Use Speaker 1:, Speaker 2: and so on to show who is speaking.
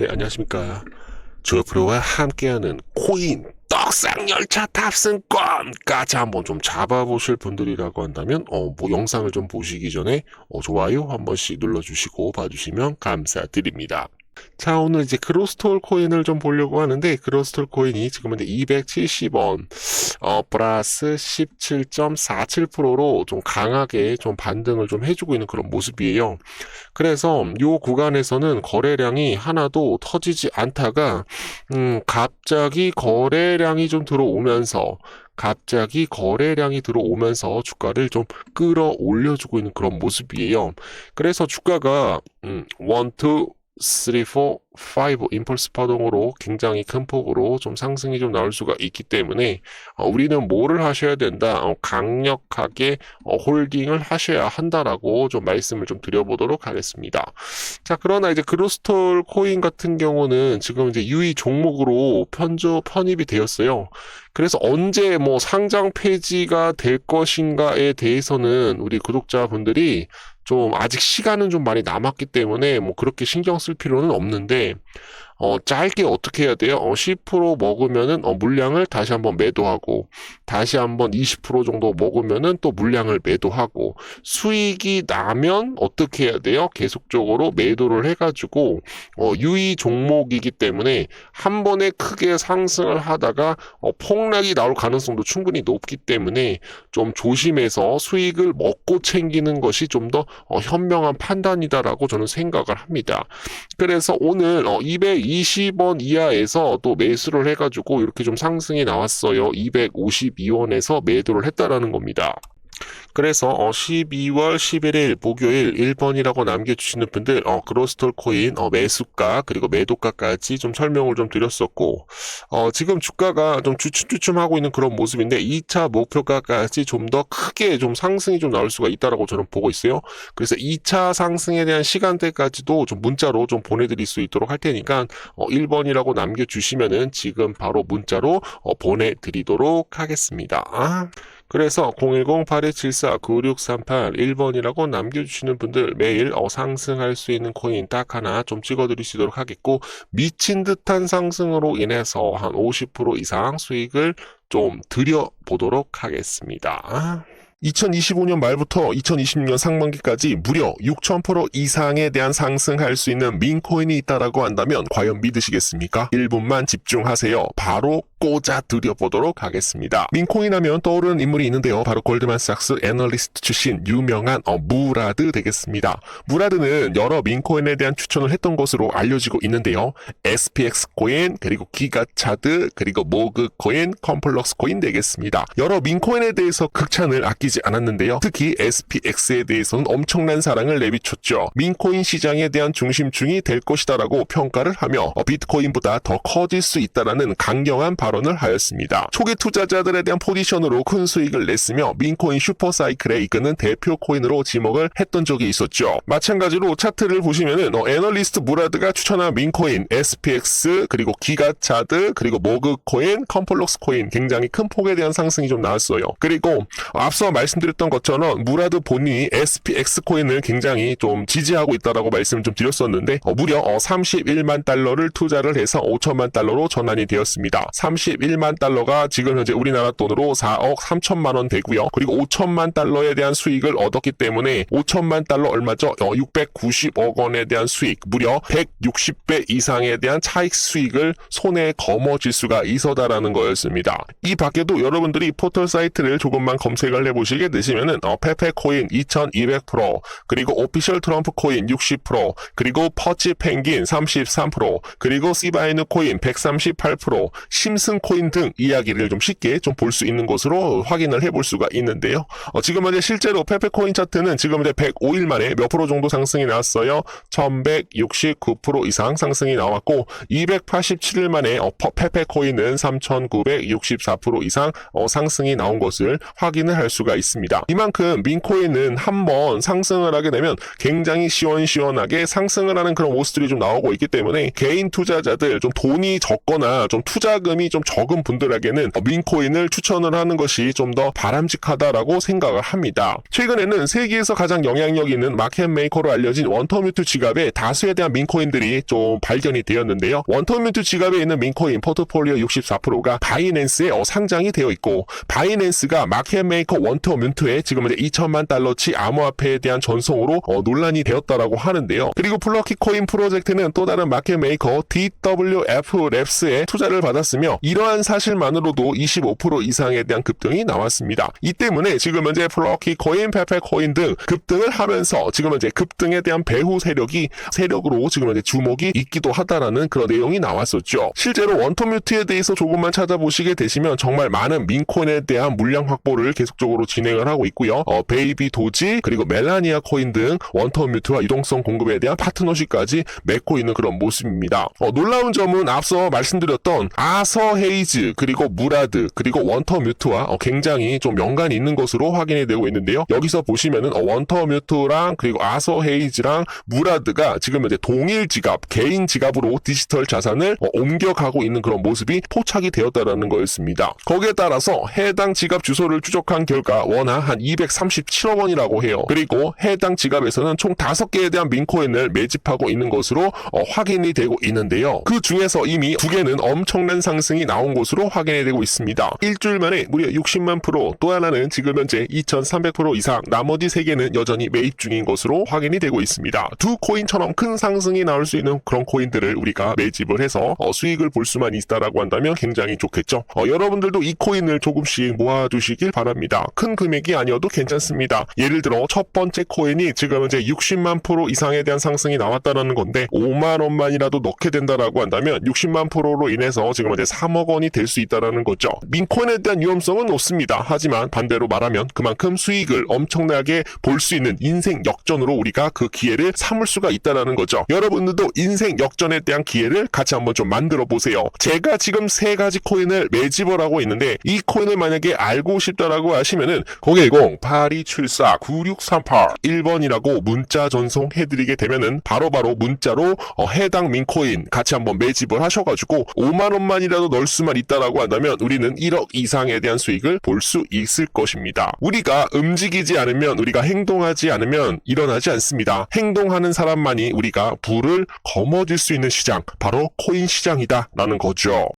Speaker 1: 네, 안녕하십니까. 조프로와 함께하는 코인 떡상열차 탑승권까지 한번 좀 잡아보실 분들이라고 한다면 영상을 좀 보시기 전에 좋아요 한 번씩 눌러주시고 봐주시면 감사드립니다. 자, 오늘 이제 그로스톨 코인을 좀 보려고 하는데, 그로스톨 코인이 지금 이제 270원, 플러스 17.47%로 좀 강하게 좀 반등을 좀 해주고 있는 그런 모습이에요. 그래서 요 구간에서는 거래량이 하나도 터지지 않다가, 갑자기 거래량이 좀 들어오면서, 주가를 좀 끌어올려주고 있는 그런 모습이에요. 그래서 주가가 1, 2, 3, 4, 5 임펄스 파동으로 굉장히 큰 폭으로 좀 상승이 좀 나올 수가 있기 때문에 우리는 뭐를 하셔야 된다? 강력하게 홀딩을 하셔야 한다라고 좀 말씀을 좀 드려보도록 하겠습니다. 자, 그러나 이제 그로스톨 코인 같은 경우는 지금 이제 유의 종목으로 편입이 되었어요. 그래서 언제 뭐 상장 폐지가 될 것인가에 대해서는 우리 구독자분들이 좀 아직 시간은 좀 많이 남았기 때문에 뭐 그렇게 신경 쓸 필요는 없는데, 짧게 어떻게 해야 돼요? 10% 먹으면은 물량을 다시 한번 매도하고, 다시 한번 20% 정도 먹으면은 또 물량을 매도하고, 수익이 나면 어떻게 해야 돼요? 계속적으로 매도를 해가지고 유의 종목이기 때문에 한 번에 크게 상승을 하다가 폭락이 나올 가능성도 충분히 높기 때문에 좀 조심해서 수익을 먹고 챙기는 것이 좀 더 현명한 판단이다라고 저는 생각을 합니다. 그래서 오늘 220원 이하에서 또 매수를 해가지고 이렇게 좀 상승이 나왔어요. 252원에서 매도를 했다라는 겁니다. 그래서 12월 11일 목요일 1번이라고 남겨주시는 분들 그로스톨 코인 매수가 그리고 매도가까지 좀 설명을 좀 드렸었고, 지금 주가가 좀 주춤주춤하고 있는 그런 모습인데 2차 목표가까지 좀 더 크게 좀 상승이 좀 나올 수가 있다라고 저는 보고 있어요. 그래서 2차 상승에 대한 시간대까지도 좀 문자로 좀 보내드릴 수 있도록 할 테니까 1번이라고 남겨주시면은 지금 바로 문자로 보내드리도록 하겠습니다. 그래서 010-8274-9638 1번이라고 남겨주시는 분들 매일 상승할 수 있는 코인 딱 하나 좀 찍어드리시도록 하겠고, 미친 듯한 상승으로 인해서 한 50% 이상 수익을 좀 드려보도록 하겠습니다. 2025년 말부터 2026년 상반기까지 무려 6,000% 이상에 대한 상승할 수 있는 민코인이 있다라고 한다면 과연 믿으시겠습니까? 1분만 집중하세요. 바로 꽂아 드려보도록 하겠습니다. 민코인 하면 떠오르는 인물이 있는데요. 바로 골드만삭스 애널리스트 출신 유명한 무라드 되겠습니다. 무라드는 여러 민코인에 대한 추천을 했던 것으로 알려지고 있는데요. SPX 코인, 그리고 기가차드, 그리고 모그 코인, 컴플럭스 코인 되겠습니다. 여러 민코인에 대해서 극찬을 아끼지 않았는데요. 특히 SPX에 대해서는 엄청난 사랑을 내비쳤죠. 민코인 시장에 대한 중심중이 될 것이다라고 평가를 하며 비트코인보다 더 커질 수 있다라는 강경한 발언을 하였습니다. 초기 투자자들에 대한 포지션으로 큰 수익을 냈으며 민코인 슈퍼사이클에 이끄는 대표 코인으로 지목을 했던 적이 있었죠. 마찬가지로 차트를 보시면은 애널리스트 무라드가 추천한 민코인, SPX, 그리고 기가차드, 그리고 모그 코인, 컴플럭스 코인 굉장히 큰 폭에 대한 상승이 좀 나왔어요. 그리고 앞서 말씀드렸던 것처럼 무라드 본인이 SPX 코인을 굉장히 좀 지지하고 있다라고 말씀을 좀 드렸었는데 무려 31만 달러를 투자를 해서 5천만 달러로 전환이 되었습니다. 31만 달러가 지금 현재 우리나라 돈으로 4억 3천만 원 되고요. 그리고 5천만 달러에 대한 수익을 얻었기 때문에 5천만 달러 얼마죠? 690억 원에 대한 수익, 무려 160배 이상에 대한 차익 수익을 손에 거머쥘 수가 있어다라는 거였습니다. 이 밖에도 여러분들이 포털 사이트를 조금만 검색을 해보시게 되시면은 페페코인 2200%, 그리고 오피셜 트럼프 코인 60%, 그리고 퍼치 펭귄 33%, 그리고 시바이누 코인 138%, 심슨 코인 등 이야기를 좀 쉽게 좀 볼 수 있는 것으로 확인을 해볼 수가 있는데요. 지금 현재 실제로 페페코인 차트는 지금 이제 105일 만에 몇 프로 정도 상승이 나왔어요. 1169% 이상 상승이 나왔고 287일 만에 페페코인은 3964% 이상 상승이 나온 것을 확인을 할 수가 있습니다. 이만큼 민코인은 한번 상승을 하게 되면 굉장히 시원시원하게 상승을 하는 그런 모습들이 좀 나오고 있기 때문에 개인 투자자들 좀 돈이 적거나 좀 투자금이 좀 적은 분들에게는 민코인을 추천을 하는 것이 좀 더 바람직하다라고 생각을 합니다. 최근에는 세계에서 가장 영향력 있는 마켓 메이커로 알려진 원터뮤트 지갑에 다수에 대한 민코인들이 좀 발견이 되었는데요. 원터뮤트 지갑에 있는 민코인 포트폴리오 64%가 바이낸스에 상장이 되어 있고, 바이낸스가 마켓 메이커 원터뮤트에 지금 이제 2천만 달러치 암호화폐에 대한 전송으로 논란이 되었다라고 하는데요. 그리고 플러키 코인 프로젝트는 또 다른 마켓 메이커 DWF 랩스에 투자를 받았으며, 이러한 사실만으로도 25% 이상에 대한 급등이 나왔습니다. 이 때문에 지금 현재 플러키 코인, 페페 코인 등 급등을 하면서 지금 현재 급등에 대한 배후 세력으로 지금 현재 주목이 있기도 하다라는 그런 내용이 나왔었죠. 실제로 원터뮤트에 대해서 조금만 찾아보시게 되시면 정말 많은 민코인에 대한 물량 확보를 계속적으로 진행을 하고 있고요. 베이비 도지 그리고 멜라니아 코인 등 원터뮤트와 유동성 공급에 대한 파트너십까지 맺고 있는 그런 모습입니다. 놀라운 점은 앞서 말씀드렸던 아서 헤이즈 그리고 무라드 그리고 원터뮤트와 굉장히 좀 연관이 있는 것으로 확인이 되고 있는데요. 여기서 보시면은 원터뮤트랑 그리고 아서 헤이즈랑 무라드가 지금 이제 동일 지갑, 개인 지갑으로 디지털 자산을 옮겨가고 있는 그런 모습이 포착이 되었다라는 거였습니다. 거기에 따라서 해당 지갑 주소를 추적한 결과 원화 한 237억 원이라고 해요. 그리고 해당 지갑에서는 총 5개에 대한 민코인을 매집하고 있는 것으로 확인이 되고 있는데요. 그 중에서 이미 2개는 엄청난 상승이 나온 것으로 확인이 되고 있습니다. 일주일 만에 무려 60만 프로, 또 하나는 지금 현재 2300% 이상, 나머지 3개는 여전히 매입 중인 것으로 확인이 되고 있습니다. 두 코인처럼 큰 상승이 나올 수 있는 그런 코인들을 우리가 매집을 해서 수익을 볼 수만 있다라고 한다면 굉장히 좋겠죠. 여러분들도 이 코인을 조금씩 모아두시길 바랍니다. 큰 금액이 아니어도 괜찮습니다. 예를 들어 첫 번째 코인이 지금 현재 60만 프로 이상에 대한 상승이 나왔다는 건데 5만 원만이라도 넣게 된다라고 한다면 60만 프로로 인해서 지금 현재 3억 원이 될 수 있다는 거죠. 민코인에 대한 위험성은 높습니다. 하지만 반대로 말하면 그만큼 수익을 엄청나게 볼 수 있는 인생 역전으로 우리가 그 기회를 삼을 수가 있다는 거죠. 여러분들도 인생 역전에 대한 기회를 같이 한번 좀 만들어 보세요. 제가 지금 3가지 코인을 매집을 하고 있는데 이 코인을 만약에 알고 싶다라고 하시면은 010-8274-9638 1번이라고 문자 전송해드리게 되면은 바로바로 문자로 해당 민코인 같이 한번 매집을 하셔가지고 5만 원만이라도 넣을 수만 있다라고 한다면 우리는 1억 이상에 대한 수익을 볼 수 있을 것입니다. 우리가 움직이지 않으면, 우리가 행동하지 않으면 일어나지 않습니다. 행동하는 사람만이 우리가 부를 거머쥘 수 있는 시장, 바로 코인 시장이다 라는 거죠.